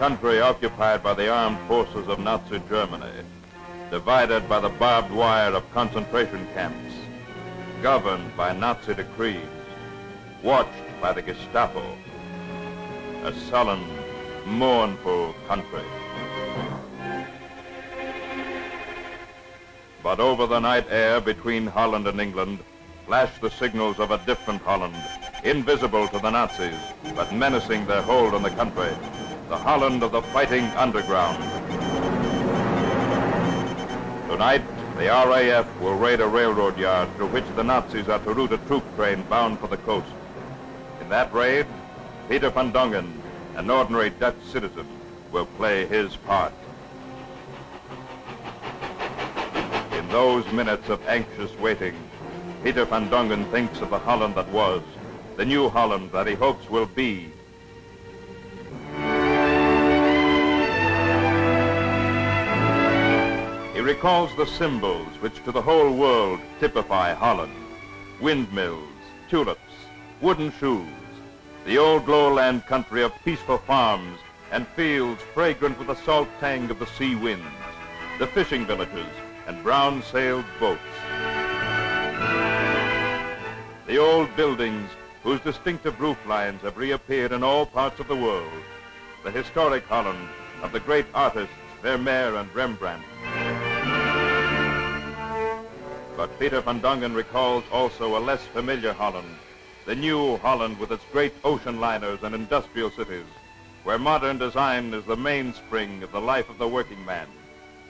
country occupied by the armed forces of Nazi Germany, divided by the barbed wire of concentration camps, governed by Nazi decrees, watched by the Gestapo, a sullen, mournful country. But over the night air between Holland and England flashed the signals of a different Holland, invisible to the Nazis, but menacing their hold on the country, the Holland of the fighting underground. Tonight, the RAF will raid a railroad yard through which the Nazis are to route a troop train bound for the coast. In that raid, Peter van Dongen, an ordinary Dutch citizen, will play his part. In those minutes of anxious waiting, Peter van Dongen thinks of the Holland that was, the new Holland that he hopes will be. He recalls the symbols which to the whole world typify Holland: windmills, tulips, wooden shoes, the old lowland country of peaceful farms and fields fragrant with the salt tang of the sea winds, the fishing villages and brown-sailed boats. The old buildings whose distinctive roof lines have reappeared in all parts of the world, the historic Holland of the great artists Vermeer and Rembrandt. But Peter van Dongen recalls also a less familiar Holland, the new Holland with its great ocean liners and industrial cities, where modern design is the mainspring of the life of the working man,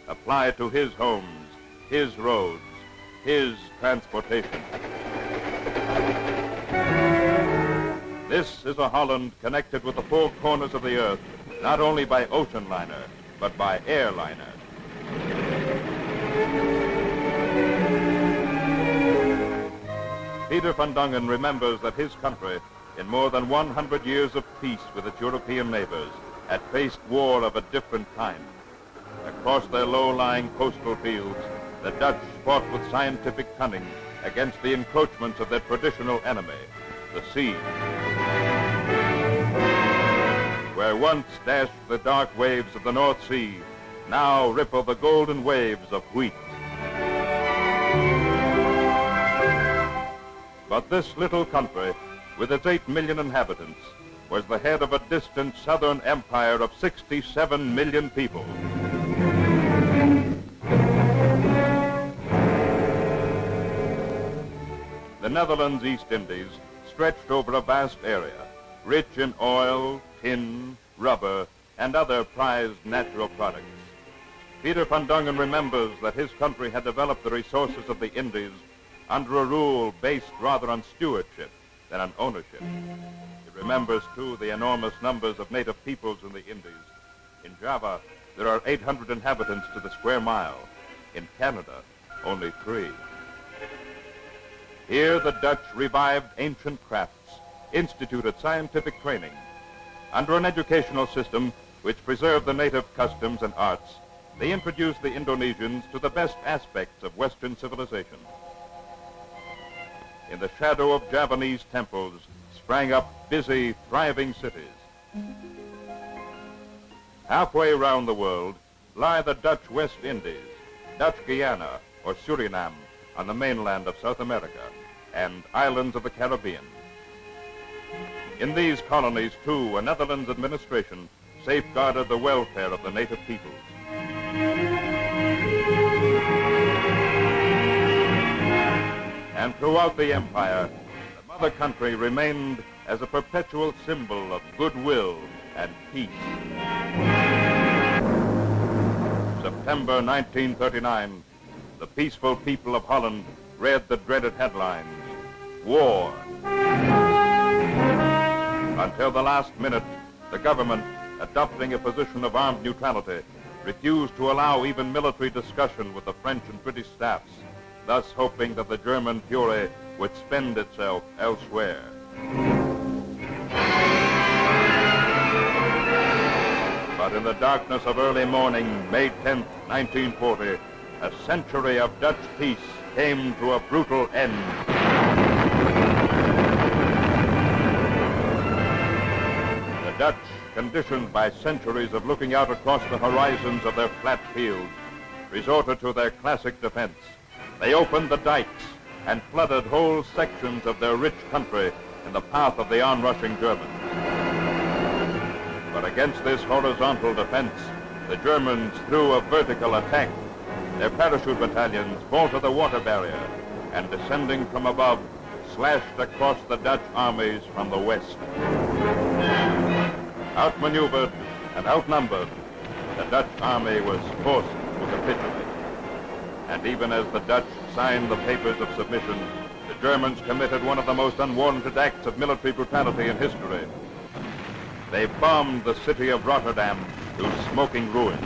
applied to his homes, his roads, his transportation. This is a Holland connected with the four corners of the earth, not only by ocean liner, but by airliner. Peter van Dongen remembers that his country, in more than 100 years of peace with its European neighbors, had faced war of a different kind. Across their low-lying coastal fields, the Dutch fought with scientific cunning against the encroachments of their traditional enemy, the sea. Where once dashed the dark waves of the North Sea, now ripple the golden waves of wheat. But this little country, with its 8 million inhabitants, was the head of a distant southern empire of 67 million people. The Netherlands East Indies stretched over a vast area, rich in oil, tin, rubber, and other prized natural products. Peter van Dongen remembers that his country had developed the resources of the Indies under a rule based rather on stewardship than on ownership. He remembers, too, the enormous numbers of native peoples in the Indies. In Java, there are 800 inhabitants to the square mile. In Canada, only 3. Here, the Dutch revived ancient crafts, instituted scientific training. Under an educational system which preserved the native customs and arts, they introduced the Indonesians to the best aspects of Western civilization. In the shadow of Javanese temples sprang up busy, thriving cities. Halfway around the world lie the Dutch West Indies, Dutch Guyana, or Suriname, on the mainland of South America, and islands of the Caribbean. In these colonies, too, a Netherlands administration safeguarded the welfare of the native peoples. And throughout the empire, the mother country remained as a perpetual symbol of goodwill and peace. September 1939, the peaceful people of Holland read the dreaded headlines, "War." Until the last minute, the government, adopting a position of armed neutrality, refused to allow even military discussion with the French and British staffs, thus hoping that the German fury would spend itself elsewhere. But in the darkness of early morning, May 10th, 1940, a century of Dutch peace came to a brutal end. The Dutch conditioned by centuries of looking out across the horizons of their flat fields, resorted to their classic defense. They opened the dikes and flooded whole sections of their rich country in the path of the onrushing Germans. But against this horizontal defense, the Germans threw a vertical attack. Their parachute battalions vaulted the water barrier and, descending from above, slashed across the Dutch armies from the west. Outmaneuvered and outnumbered, the Dutch army was forced to capitulate. And even as the Dutch signed the papers of submission, the Germans committed one of the most unwarranted acts of military brutality in history. They bombed the city of Rotterdam to smoking ruin.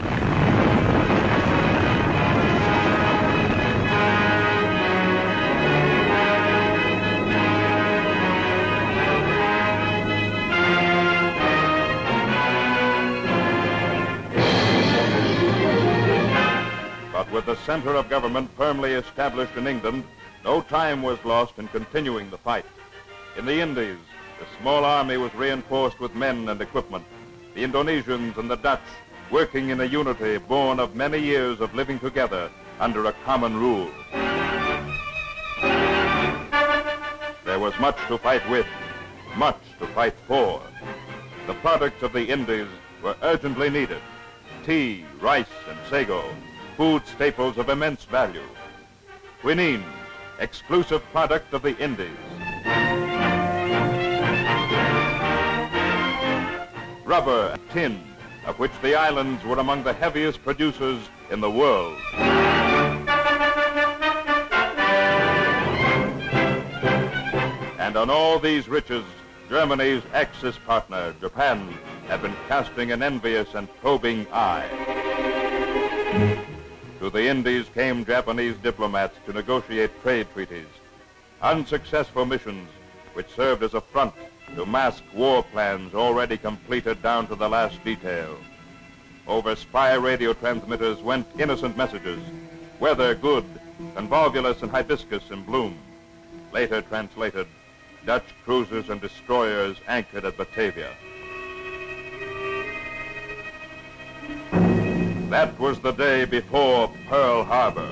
But with the center of government firmly established in England, no time was lost in continuing the fight. In the Indies, the small army was reinforced with men and equipment. The Indonesians and the Dutch working in a unity born of many years of living together under a common rule. There was much to fight with, much to fight for. The products of the Indies were urgently needed: tea, rice, and sago, food staples of immense value. Quinine, exclusive product of the Indies. Rubber and tin, of which the islands were among the heaviest producers in the world. And on all these riches, Germany's Axis partner, Japan, had been casting an envious and probing eye. To the Indies came Japanese diplomats to negotiate trade treaties, unsuccessful missions which served as a front to mask war plans already completed down to the last detail. Over spy radio transmitters went innocent messages: weather good, convolvulus and hibiscus in bloom. Later translated, Dutch cruisers and destroyers anchored at Batavia. That was the day before Pearl Harbor.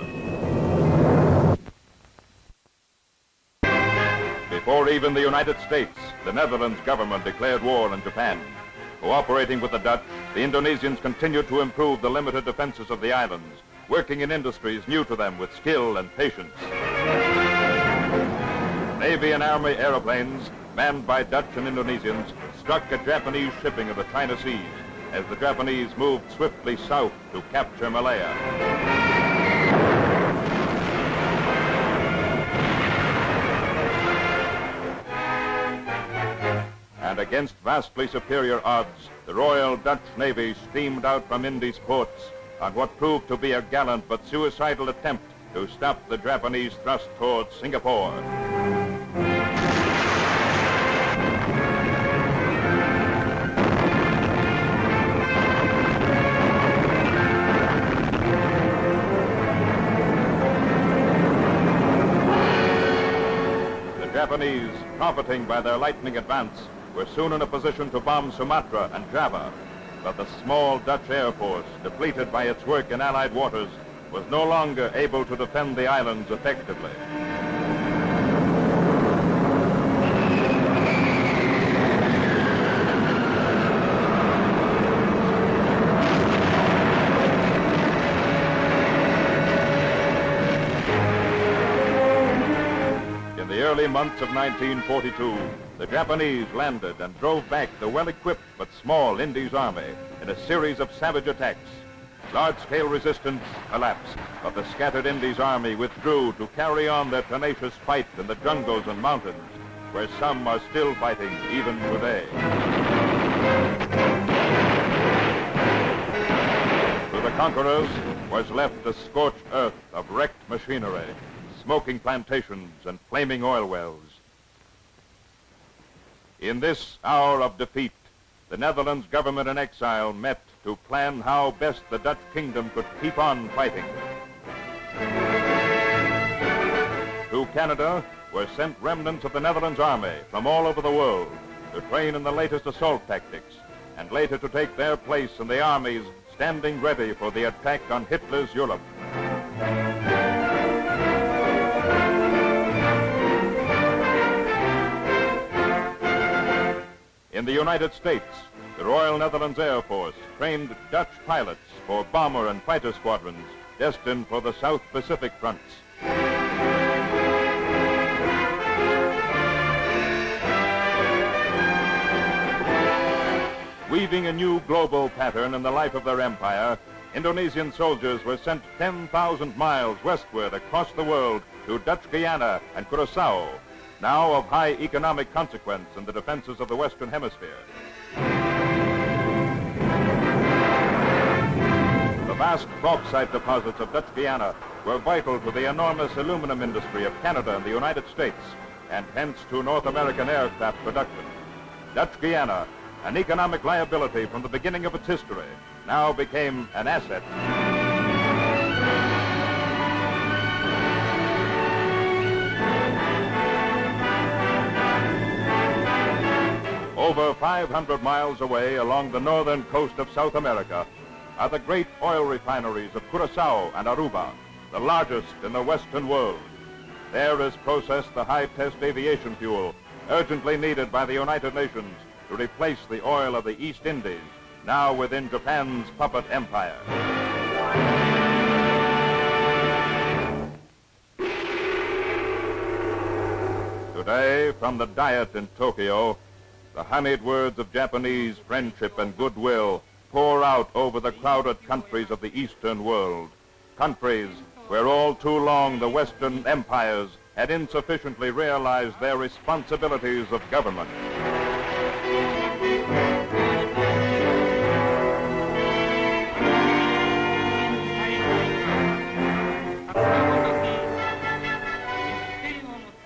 Before even the United States, the Netherlands government declared war on Japan. Cooperating with the Dutch, the Indonesians continued to improve the limited defenses of the islands, working in industries new to them with skill and patience. Navy and Army airplanes, manned by Dutch and Indonesians, struck a Japanese shipping of the China Seas as the Japanese moved swiftly south to capture Malaya. And against vastly superior odds, the Royal Dutch Navy steamed out from Indies ports on what proved to be a gallant but suicidal attempt to stop the Japanese thrust towards Singapore. The Japanese, profiting by their lightning advance, were soon in a position to bomb Sumatra and Java. But the small Dutch Air Force, depleted by its work in Allied waters, was no longer able to defend the islands effectively. In the early months of 1942, the Japanese landed and drove back the well-equipped but small Indies army in a series of savage attacks. Large-scale resistance collapsed, but the scattered Indies army withdrew to carry on their tenacious fight in the jungles and mountains, where some are still fighting even today. To the conquerors was left the scorched earth of wrecked machinery, smoking plantations and flaming oil wells. In this hour of defeat, the Netherlands government in exile met to plan how best the Dutch kingdom could keep on fighting. To Canada were sent remnants of the Netherlands army from all over the world to train in the latest assault tactics. and later to take their place in the armies standing ready for the attack on Hitler's Europe. In the United States, the Royal Netherlands Air Force trained Dutch pilots for bomber and fighter squadrons destined for the South Pacific fronts. Weaving a new global pattern in the life of their empire, Indonesian soldiers were sent 10,000 miles westward across the world to Dutch Guiana and Curaçao, now of high economic consequence in the defenses of the Western Hemisphere. The vast bauxite deposits of Dutch Guiana were vital to the enormous aluminum industry of Canada and the United States, and hence to North American aircraft production. Dutch Guiana, an economic liability from the beginning of its history, now became an asset. Over 500 miles away along the northern coast of South America are the great oil refineries of Curaçao and Aruba, the largest in the Western world. There is processed the high-test aviation fuel urgently needed by the United Nations to replace the oil of the East Indies, now within Japan's puppet empire. Today, from the Diet in Tokyo, the honeyed words of Japanese friendship and goodwill pour out over the crowded countries of the Eastern world, countries where all too long the Western empires had insufficiently realized their responsibilities of government.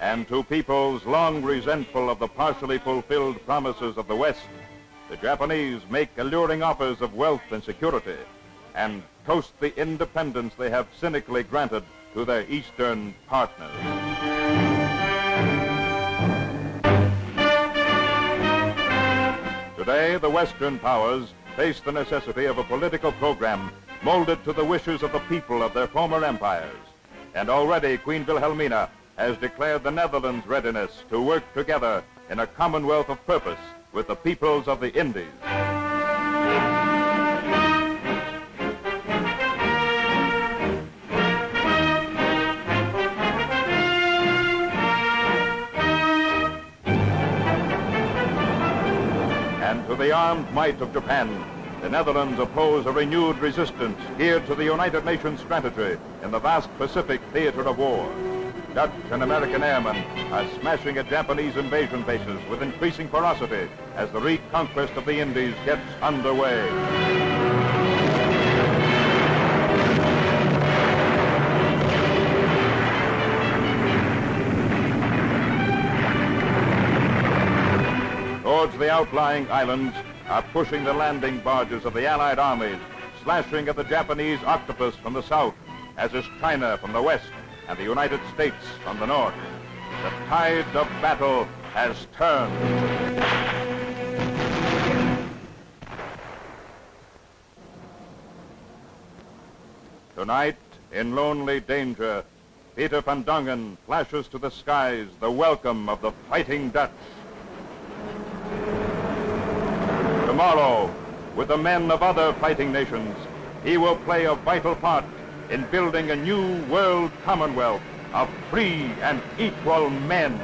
And to peoples long resentful of the partially fulfilled promises of the West, the Japanese make alluring offers of wealth and security and toast the independence they have cynically granted to their Eastern partners. Today, the Western powers face the necessity of a political program molded to the wishes of the people of their former empires. And already Queen Wilhelmina has declared the Netherlands' readiness to work together in a commonwealth of purpose with the peoples of the Indies. And to the armed might of Japan, the Netherlands oppose a renewed resistance geared to the United Nations strategy in the vast Pacific theater of war. Dutch and American airmen are smashing at Japanese invasion bases with increasing ferocity as the reconquest of the Indies gets underway. Towards the outlying islands are pushing the landing barges of the Allied armies, slashing at the Japanese octopus from the south, as is China from the west, and the United States from the north. The tide of battle has turned. Tonight, in lonely danger, Peter van Dongen flashes to the skies the welcome of the fighting Dutch. Tomorrow, with the men of other fighting nations, he will play a vital part in building a new world commonwealth of free and equal men.